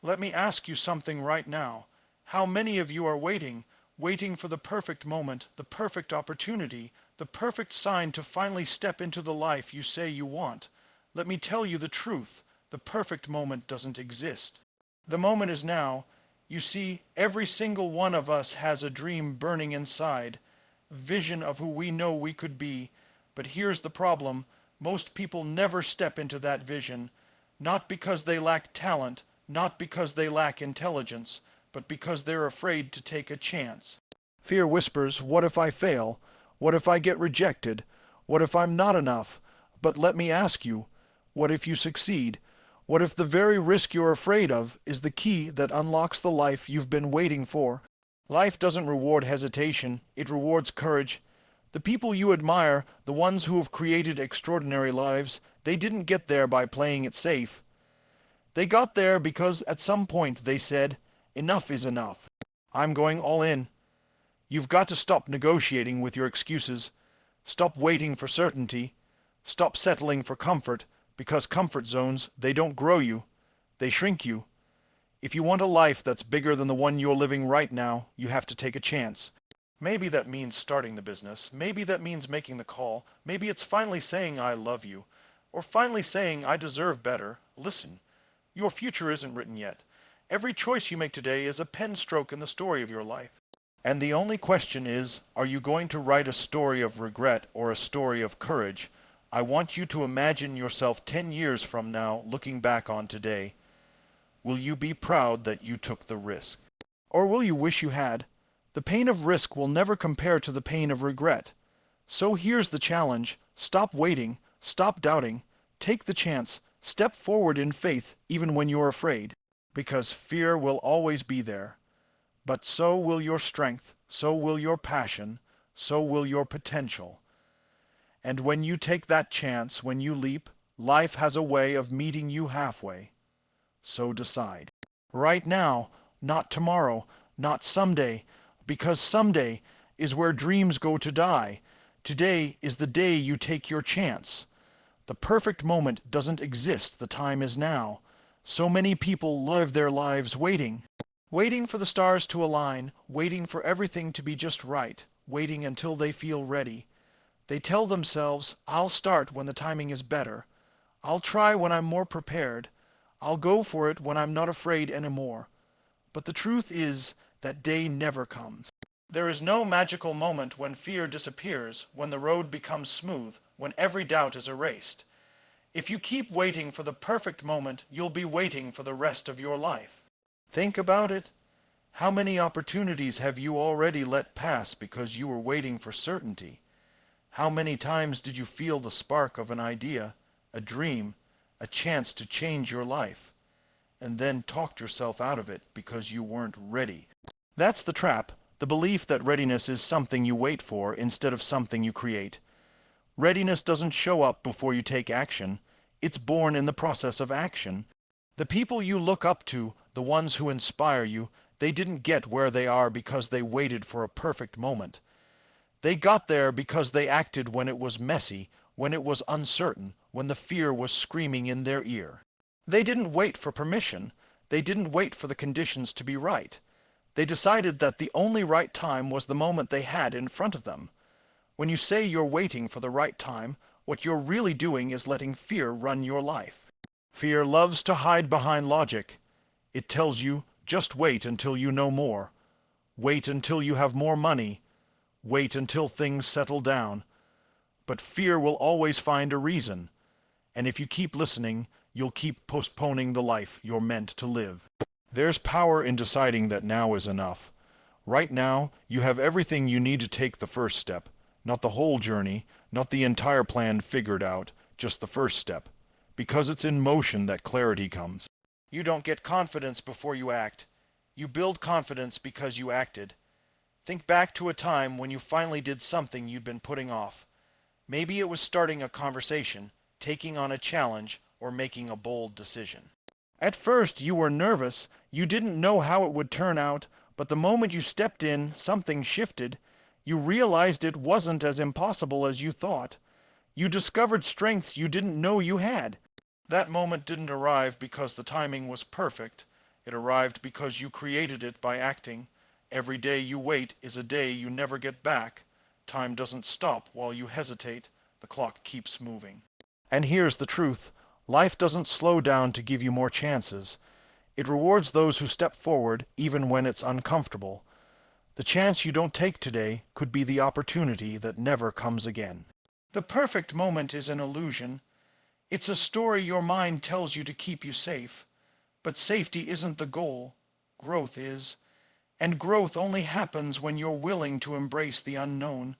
Let me ask you something right now. How many of you are waiting for the perfect moment, the perfect opportunity, the perfect sign to finally step into the life you say you want? Let me tell you the truth. The perfect moment doesn't exist. The moment is now. You see, every single one of us has a dream burning inside, vision of who we know we could be. But here's the problem. Most people never step into that vision, not because they lack talent, not because they lack intelligence, but because they're afraid to take a chance. Fear whispers, what if I fail? What if I get rejected? What if I'm not enough? But let me ask you, what if you succeed? What if the very risk you're afraid of is the key that unlocks the life you've been waiting for? Life doesn't reward hesitation, it rewards courage. The people you admire, the ones who have created extraordinary lives, they didn't get there by playing it safe. They got there because at some point they said, enough is enough. I'm going all in. You've got to stop negotiating with your excuses. Stop waiting for certainty. Stop settling for comfort, because comfort zones, they don't grow you. They shrink you. If you want a life that's bigger than the one you're living right now, you have to take a chance. Maybe that means starting the business. Maybe that means making the call. Maybe it's finally saying I love you. Or finally saying I deserve better. Listen, your future isn't written yet. Every choice you make today is a pen stroke in the story of your life. And the only question is, are you going to write a story of regret or a story of courage? I want you to imagine yourself 10 years from now looking back on today. Will you be proud that you took the risk? Or will you wish you had? The pain of risk will never compare to the pain of regret. So here's the challenge. Stop waiting. Stop doubting. Take the chance. Step forward in faith even when you're afraid. Because fear will always be there. But so will your strength. So will your passion. So will your potential. And when you take that chance, when you leap, life has a way of meeting you halfway. So decide. Right now, not tomorrow, not someday, because someday is where dreams go to die. Today is the day you take your chance. The perfect moment doesn't exist, the time is now. So many people live their lives waiting. Waiting for the stars to align, waiting for everything to be just right, waiting until they feel ready. They tell themselves, I'll start when the timing is better. I'll try when I'm more prepared. I'll go for it when I'm not afraid anymore. But the truth is, that day never comes. There is no magical moment when fear disappears, when the road becomes smooth, when every doubt is erased. If you keep waiting for the perfect moment, you'll be waiting for the rest of your life. Think about it. How many opportunities have you already let pass because you were waiting for certainty? How many times did you feel the spark of an idea, a dream, a chance to change your life, and then talked yourself out of it because you weren't ready? That's the trap, the belief that readiness is something you wait for instead of something you create. Readiness doesn't show up before you take action. It's born in the process of action. The people you look up to, the ones who inspire you, they didn't get where they are because they waited for a perfect moment. They got there because they acted when it was messy, when it was uncertain, when the fear was screaming in their ear. They didn't wait for permission. They didn't wait for the conditions to be right. They decided that the only right time was the moment they had in front of them. When you say you're waiting for the right time, what you're really doing is letting fear run your life. Fear loves to hide behind logic. It tells you, just wait until you know more. Wait until you have more money. Wait until things settle down. But fear will always find a reason. And if you keep listening, you'll keep postponing the life you're meant to live. There's power in deciding that now is enough. Right now, you have everything you need to take the first step. Not the whole journey, not the entire plan figured out, just the first step. Because it's in motion that clarity comes. You don't get confidence before you act. You build confidence because you acted. Think back to a time when you finally did something you'd been putting off. Maybe it was starting a conversation, taking on a challenge, or making a bold decision. At first, you were nervous. You didn't know how it would turn out, but the moment you stepped in, something shifted. You realized it wasn't as impossible as you thought. You discovered strengths you didn't know you had. That moment didn't arrive because the timing was perfect. It arrived because you created it by acting. Every day you wait is a day you never get back. Time doesn't stop while you hesitate. The clock keeps moving. And here's the truth. Life doesn't slow down to give you more chances. It rewards those who step forward even when it's uncomfortable. The chance you don't take today could be the opportunity that never comes again. The perfect moment is an illusion. It's a story your mind tells you to keep you safe. But safety isn't the goal. Growth is. And growth only happens when you're willing to embrace the unknown,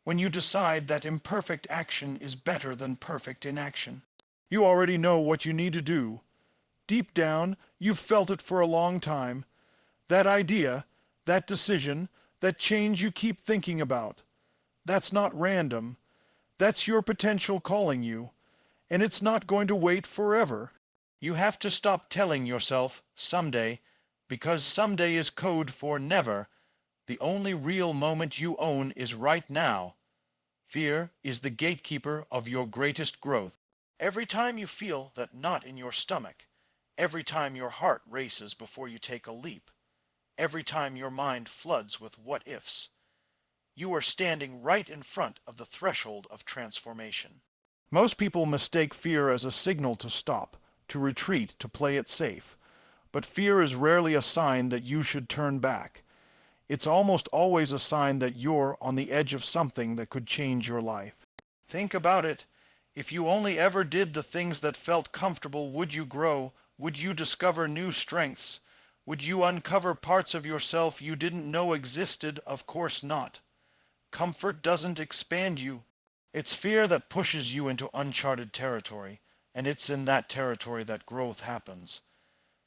when you decide that imperfect action is better than perfect inaction. You already know what you need to do. Deep down, you've felt it for a long time. That idea, that decision, that change you keep thinking about. That's not random. That's your potential calling you. And it's not going to wait forever. You have to stop telling yourself, someday, because someday is code for never. The only real moment you own is right now. Fear is the gatekeeper of your greatest growth. Every time you feel that knot in your stomach, every time your heart races before you take a leap, every time your mind floods with what-ifs, you are standing right in front of the threshold of transformation. Most people mistake fear as a signal to stop, to retreat, to play it safe. But fear is rarely a sign that you should turn back. It's almost always a sign that you're on the edge of something that could change your life. Think about it. If you only ever did the things that felt comfortable, would you grow? Would you discover new strengths? Would you uncover parts of yourself you didn't know existed? Of course not. Comfort doesn't expand you. It's fear that pushes you into uncharted territory, and it's in that territory that growth happens.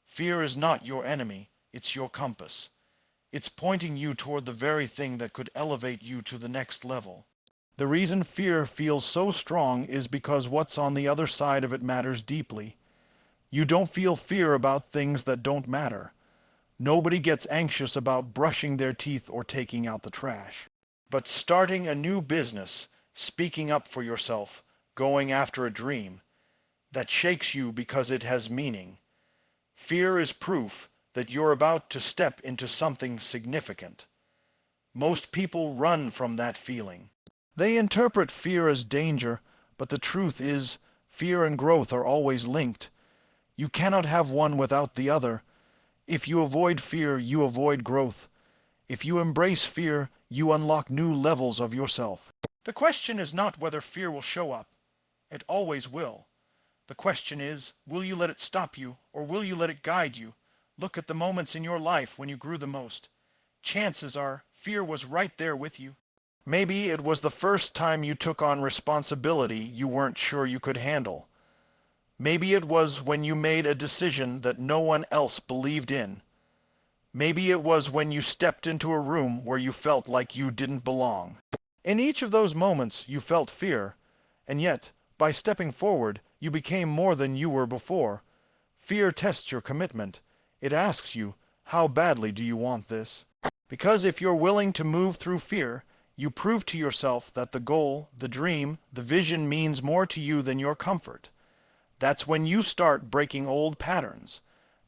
Fear is not your enemy, it's your compass. It's pointing you toward the very thing that could elevate you to the next level. The reason fear feels so strong is because what's on the other side of it matters deeply. You don't feel fear about things that don't matter. Nobody gets anxious about brushing their teeth or taking out the trash. But starting a new business, speaking up for yourself, going after a dream, that shakes you because it has meaning. Fear is proof that you're about to step into something significant. Most people run from that feeling. They interpret fear as danger, but the truth is, fear and growth are always linked. You cannot have one without the other. If you avoid fear, you avoid growth. If you embrace fear, you unlock new levels of yourself. The question is not whether fear will show up. It always will. The question is, will you let it stop you, or will you let it guide you? Look at the moments in your life when you grew the most. Chances are, fear was right there with you. Maybe it was the first time you took on responsibility you weren't sure you could handle. Maybe it was when you made a decision that no one else believed in. Maybe it was when you stepped into a room where you felt like you didn't belong. In each of those moments you felt fear, and yet, by stepping forward, you became more than you were before. Fear tests your commitment. It asks you, how badly do you want this? Because if you're willing to move through fear, you prove to yourself that the goal, the dream, the vision means more to you than your comfort. That's when you start breaking old patterns.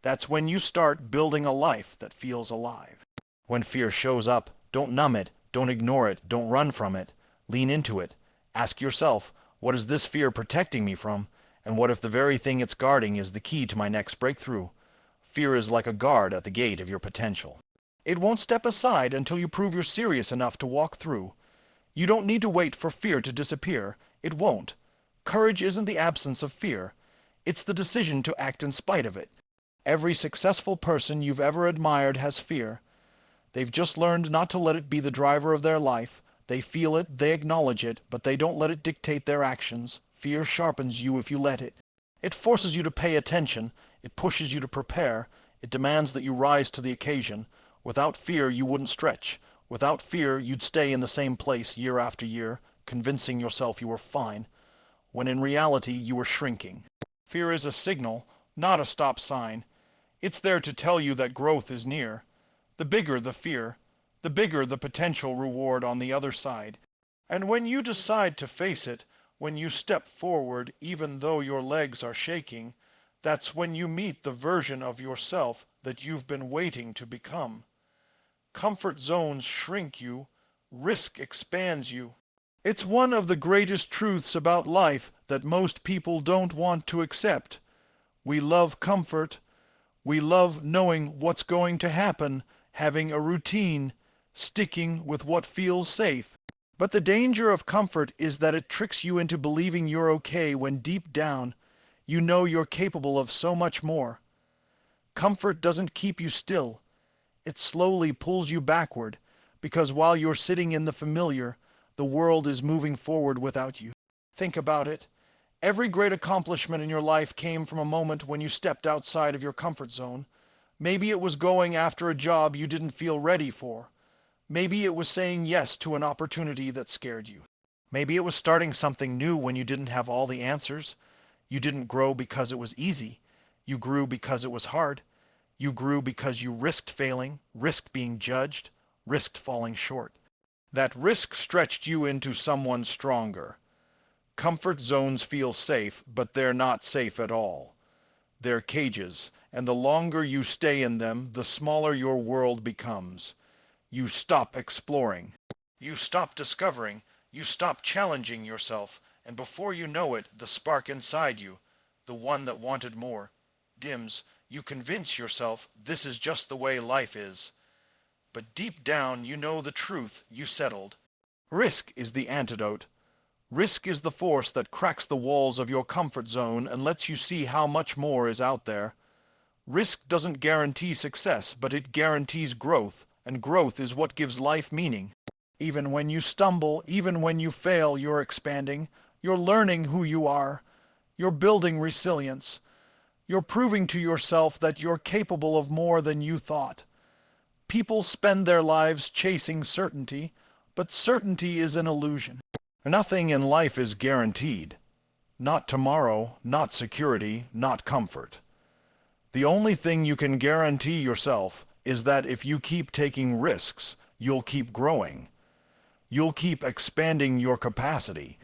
That's when you start building a life that feels alive. When fear shows up, don't numb it, don't ignore it, don't run from it. Lean into it. Ask yourself, what is this fear protecting me from? And what if the very thing it's guarding is the key to my next breakthrough? Fear is like a guard at the gate of your potential. It won't step aside until you prove you're serious enough to walk through. You don't need to wait for fear to disappear. It won't. Courage isn't the absence of fear. It's the decision to act in spite of it. Every successful person you've ever admired has fear. They've just learned not to let it be the driver of their life. They feel it, they acknowledge it, but they don't let it dictate their actions. Fear sharpens you if you let it. It forces you to pay attention. It pushes you to prepare. It demands that you rise to the occasion. Without fear, you wouldn't stretch. Without fear, you'd stay in the same place year after year, convincing yourself you were fine, when in reality you were shrinking. Fear is a signal, not a stop sign. It's there to tell you that growth is near. The bigger the fear, the bigger the potential reward on the other side. And when you decide to face it, when you step forward even though your legs are shaking, That's when you meet the version of yourself that you've been waiting to become. Comfort zones shrink you, risk expands you. It's one of the greatest truths about life that most people don't want to accept. We love comfort. We love knowing what's going to happen, having a routine, sticking with what feels safe. But the danger of comfort is that it tricks you into believing you're okay when deep down you know you're capable of so much more. Comfort doesn't keep you still. It slowly pulls you backward, because while you're sitting in the familiar, the world is moving forward without you. Think about it. Every great accomplishment in your life came from a moment when you stepped outside of your comfort zone. Maybe it was going after a job you didn't feel ready for. Maybe it was saying yes to an opportunity that scared you. Maybe it was starting something new when you didn't have all the answers. You didn't grow because it was easy. You grew because it was hard. You grew because you risked failing, risked being judged, risked falling short. That risk stretched you into someone stronger. Comfort zones feel safe, but they're not safe at all. They're cages, and the longer you stay in them, the smaller your world becomes. You stop exploring. You stop discovering. You stop challenging yourself, and before you know it, the spark inside you, the one that wanted more, dims. You convince yourself this is just the way life is. But deep down you know the truth. You settled. Risk is the antidote. Risk is the force that cracks the walls of your comfort zone and lets you see how much more is out there. Risk doesn't guarantee success, but it guarantees growth, and growth is what gives life meaning. Even when you stumble, even when you fail, you're expanding. You're learning who you are. You're building resilience. You're proving to yourself that you're capable of more than you thought. People spend their lives chasing certainty, but certainty is an illusion. Nothing in life is guaranteed. Not tomorrow, not security, not comfort. The only thing you can guarantee yourself is that if you keep taking risks, you'll keep growing. You'll keep expanding your capacity.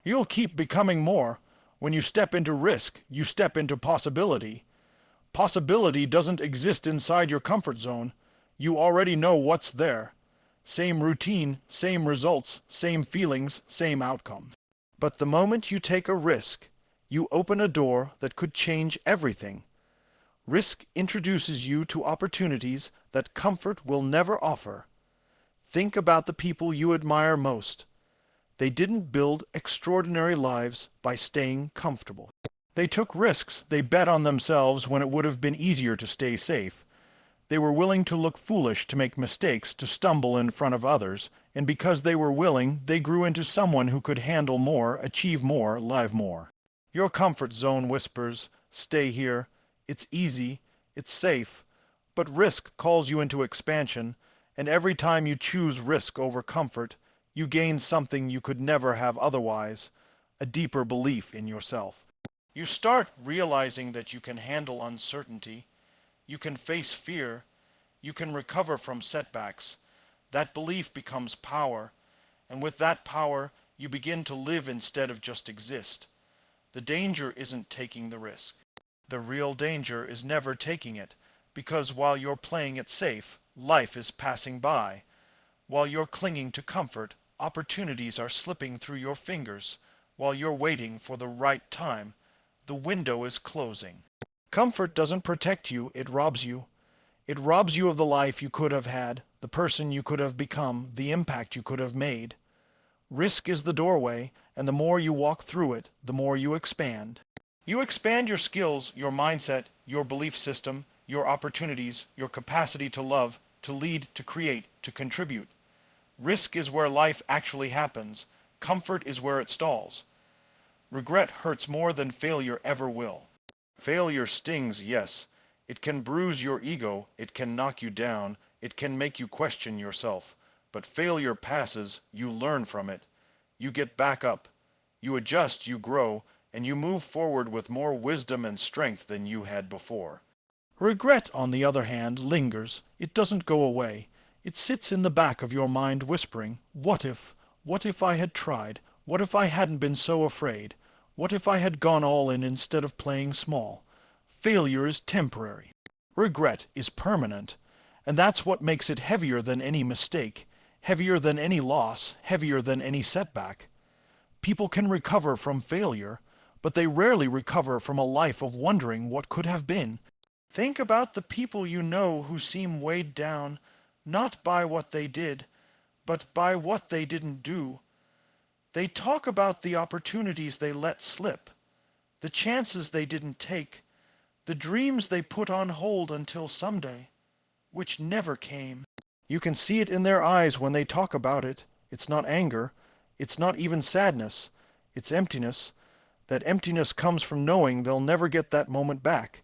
You'll keep becoming more. When you step into risk, you step into possibility. Possibility doesn't exist inside your comfort zone. You already know what's there. Same routine, same results, same feelings, same outcomes. But the moment you take a risk, you open a door that could change everything. Risk introduces you to opportunities that comfort will never offer. Think about the people you admire most. They didn't build extraordinary lives by staying comfortable. They took risks. They bet on themselves when it would have been easier to stay safe. They were willing to look foolish, to make mistakes, to stumble in front of others, and because they were willing, they grew into someone who could handle more, achieve more, live more. Your comfort zone whispers, "Stay here. It's easy. It's safe." But risk calls you into expansion, and every time you choose risk over comfort, you gain something you could never have otherwise, a deeper belief in yourself. You start realizing that you can handle uncertainty. You can face fear. You can recover from setbacks. That belief becomes power, and with that power, you begin to live instead of just exist. The danger isn't taking the risk. The real danger is never taking it, because while you're playing it safe, life is passing by. While you're clinging to comfort, opportunities are slipping through your fingers. While you're waiting for the right time, the window is closing. Comfort doesn't protect you, it robs you. It robs you of the life you could have had, the person you could have become, the impact you could have made. Risk is the doorway, and the more you walk through it, the more you expand. You expand your skills, your mindset, your belief system, your opportunities, your capacity to love, to lead, to create, to contribute. Risk is where life actually happens. Comfort is where it stalls. Regret hurts more than failure ever will. Failure stings, yes. It can bruise your ego, it can knock you down, it can make you question yourself. But failure passes, you learn from it. You get back up. You adjust, you grow, and you move forward with more wisdom and strength than you had before. Regret, on the other hand, lingers. It doesn't go away. It sits in the back of your mind whispering, "What if? What if I had tried? What if I hadn't been so afraid? What if I had gone all in instead of playing small?" Failure is temporary. Regret is permanent. And that's what makes it heavier than any mistake, heavier than any loss, heavier than any setback. People can recover from failure, but they rarely recover from a life of wondering what could have been. Think about the people you know who seem weighed down, not by what they did, but by what they didn't do. They talk about the opportunities they let slip, the chances they didn't take, the dreams they put on hold until someday, which never came. You can see it in their eyes when they talk about it. It's not anger. It's not even sadness. It's emptiness. That emptiness comes from knowing they'll never get that moment back.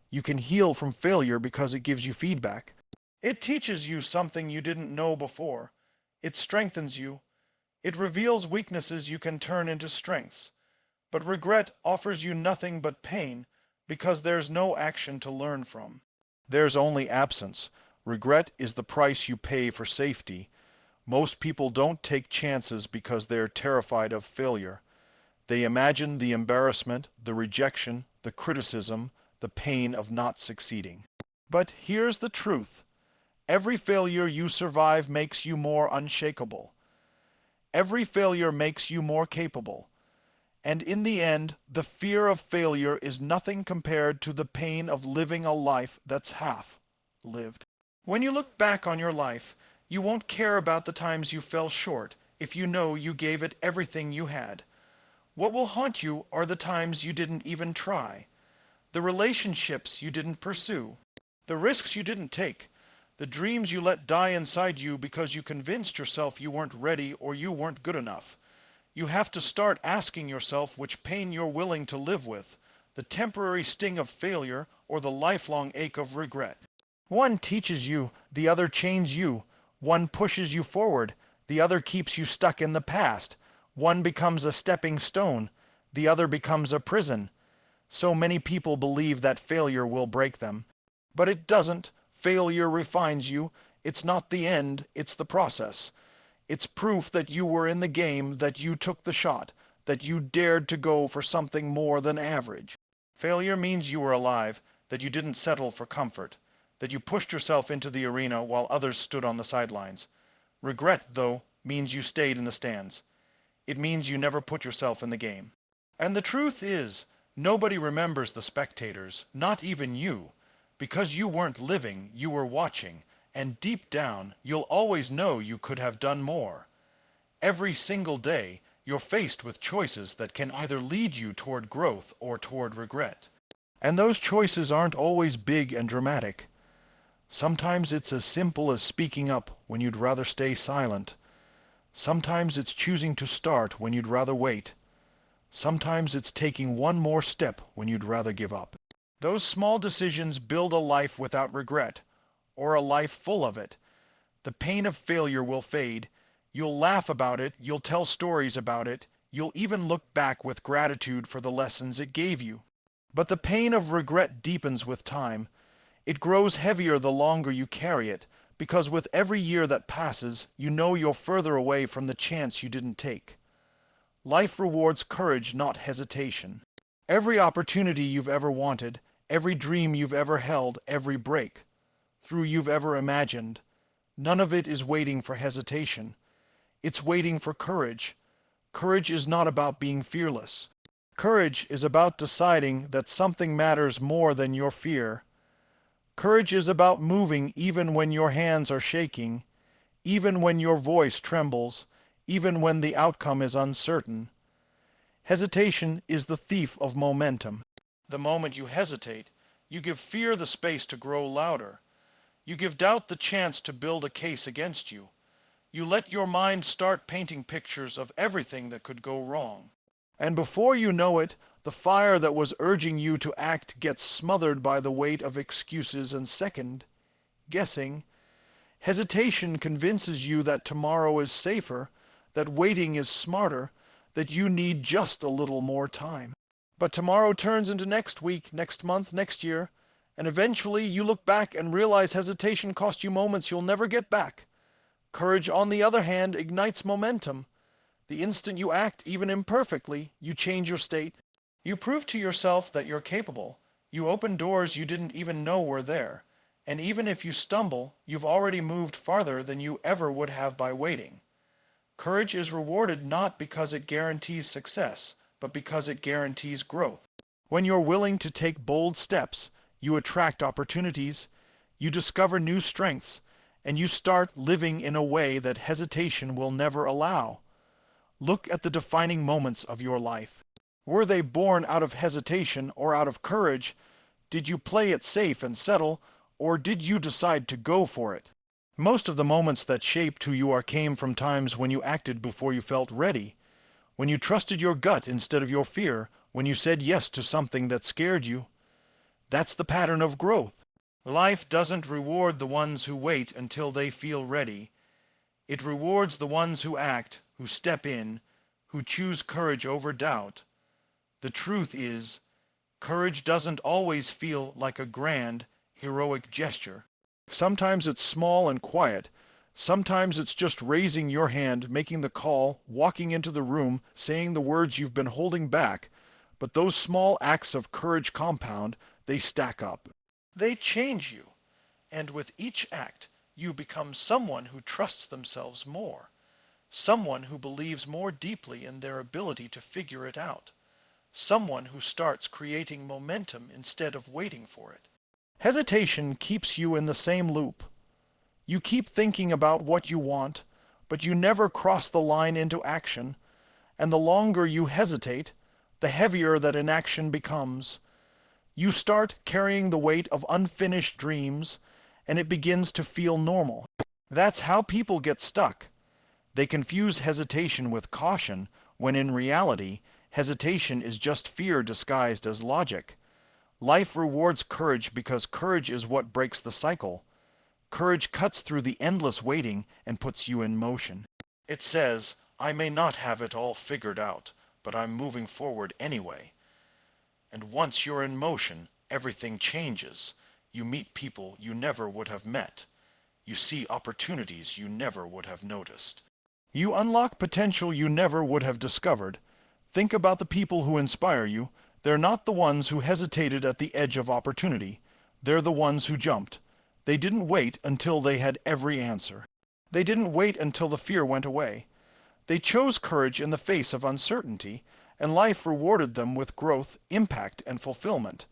You can heal from failure because it gives you feedback. It teaches you something you didn't know before. It strengthens you. It reveals weaknesses you can turn into strengths. But regret offers you nothing but pain because there's no action to learn from. There's only absence. Regret is the price you pay for safety. Most people don't take chances because they're terrified of failure. They imagine the embarrassment, the rejection, the criticism, the pain of not succeeding. But here's the truth. Every failure you survive makes you more unshakable. Every failure makes you more capable. And in the end, the fear of failure is nothing compared to the pain of living a life that's half lived. When you look back on your life, you won't care about the times you fell short if you know you gave it everything you had. What will haunt you are the times you didn't even try, the relationships you didn't pursue, the risks you didn't take, the dreams you let die inside you because you convinced yourself you weren't ready or you weren't good enough. You have to start asking yourself which pain you're willing to live with, the temporary sting of failure or the lifelong ache of regret. One teaches you, the other chains you. One pushes you forward, the other keeps you stuck in the past. One becomes a stepping stone, the other becomes a prison. So many people believe that failure will break them. But it doesn't. Failure refines you. It's not the end, it's the process. It's proof that you were in the game, that you took the shot, that you dared to go for something more than average. Failure means you were alive, that you didn't settle for comfort, that you pushed yourself into the arena while others stood on the sidelines. Regret, though, means you stayed in the stands. It means you never put yourself in the game. And the truth is, nobody remembers the spectators, not even you. Because you weren't living, you were watching. And deep down, you'll always know you could have done more. Every single day, you're faced with choices that can either lead you toward growth or toward regret. And those choices aren't always big and dramatic. Sometimes it's as simple as speaking up when you'd rather stay silent. Sometimes it's choosing to start when you'd rather wait. Sometimes it's taking one more step when you'd rather give up. Those small decisions build a life without regret, or a life full of it. The pain of failure will fade. You'll laugh about it, you'll tell stories about it, you'll even look back with gratitude for the lessons it gave you. But the pain of regret deepens with time. It grows heavier the longer you carry it, because with every year that passes, you know you're further away from the chance you didn't take. Life rewards courage, not hesitation. Every opportunity you've ever wanted, every dream you've ever held, every break through you've ever imagined, none of it is waiting for hesitation. It's waiting for courage. Courage is not about being fearless. Courage is about deciding that something matters more than your fear. Courage is about moving even when your hands are shaking, even when your voice trembles, even when the outcome is uncertain. Hesitation is the thief of momentum. The moment you hesitate, you give fear the space to grow louder. You give doubt the chance to build a case against you. You let your mind start painting pictures of everything that could go wrong. And before you know it, the fire that was urging you to act gets smothered by the weight of excuses and second guessing. Hesitation convinces you that tomorrow is safer, that waiting is smarter, that you need just a little more time. But tomorrow turns into next week, next month, next year, and eventually you look back and realize hesitation cost you moments you'll never get back. Courage, on the other hand, ignites momentum. The instant you act, even imperfectly, you change your state. You prove to yourself that you're capable. You open doors you didn't even know were there. And even if you stumble, you've already moved farther than you ever would have by waiting. Courage is rewarded not because it guarantees success, but because it guarantees growth. When you're willing to take bold steps, you attract opportunities, you discover new strengths, and you start living in a way that hesitation will never allow. Look at the defining moments of your life. Were they born out of hesitation or out of courage? Did you play it safe and settle, or did you decide to go for it? Most of the moments that shaped who you are came from times when you acted before you felt ready, when you trusted your gut instead of your fear, when you said yes to something that scared you. That's the pattern of growth. Life doesn't reward the ones who wait until they feel ready. It rewards the ones who act, who step in, who choose courage over doubt. The truth is, courage doesn't always feel like a grand, heroic gesture. Sometimes it's small and quiet. Sometimes it's just raising your hand, making the call, walking into the room, saying the words you've been holding back. But those small acts of courage compound, they stack up. They change you. And with each act, you become someone who trusts themselves more. Someone who believes more deeply in their ability to figure it out. Someone who starts creating momentum instead of waiting for it. Hesitation keeps you in the same loop. You keep thinking about what you want, but you never cross the line into action, and the longer you hesitate, the heavier that inaction becomes. You start carrying the weight of unfinished dreams, and it begins to feel normal. That's how people get stuck. They confuse hesitation with caution, when in reality, hesitation is just fear disguised as logic. Life rewards courage because courage is what breaks the cycle. Courage cuts through the endless waiting and puts you in motion. It says, I may not have it all figured out, but I'm moving forward anyway. And once you're in motion, everything changes. You meet people you never would have met. You see opportunities you never would have noticed. You unlock potential you never would have discovered. Think about the people who inspire you. They're not the ones who hesitated at the edge of opportunity. They're the ones who jumped. They didn't wait until they had every answer. They didn't wait until the fear went away. They chose courage in the face of uncertainty, and life rewarded them with growth, impact, and fulfillment.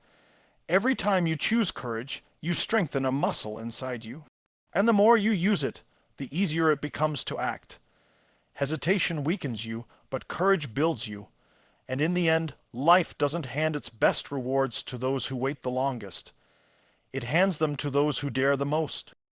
Every time you choose courage, you strengthen a muscle inside you. And the more you use it, the easier it becomes to act. Hesitation weakens you, but courage builds you. And in the end, life doesn't hand its best rewards to those who wait the longest. It hands them to those who dare the most.